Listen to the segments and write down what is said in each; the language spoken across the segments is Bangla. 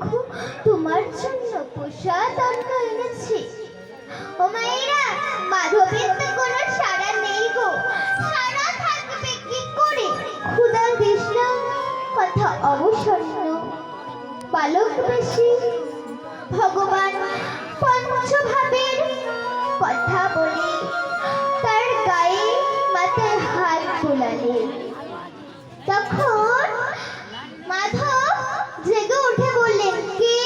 দেখো তোমার জন্য প্রসাদ অন্ন এনেছি। ও মায়েরা, মাধবের তো কোনো সাড়া নেই গো, সাড়া থাকবে কি করে? ক্ষুধা তৃষ্ণা কথা অবসন্ন, বালক বেশি ভগবান পঞ্চভাবের কথা বলে তার গায়ে মাথায় হাত বোলালে। তখন মাধব জেগে উঠে বললেন, কে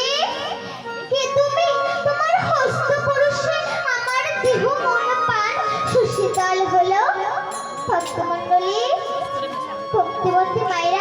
কে তুমি? তোমার হস্ত পরশে আমার দেহ মন প্রাণ সুশীতল হলো। ভক্তমণ্ডলী, ভক্তিবতী মায়েরা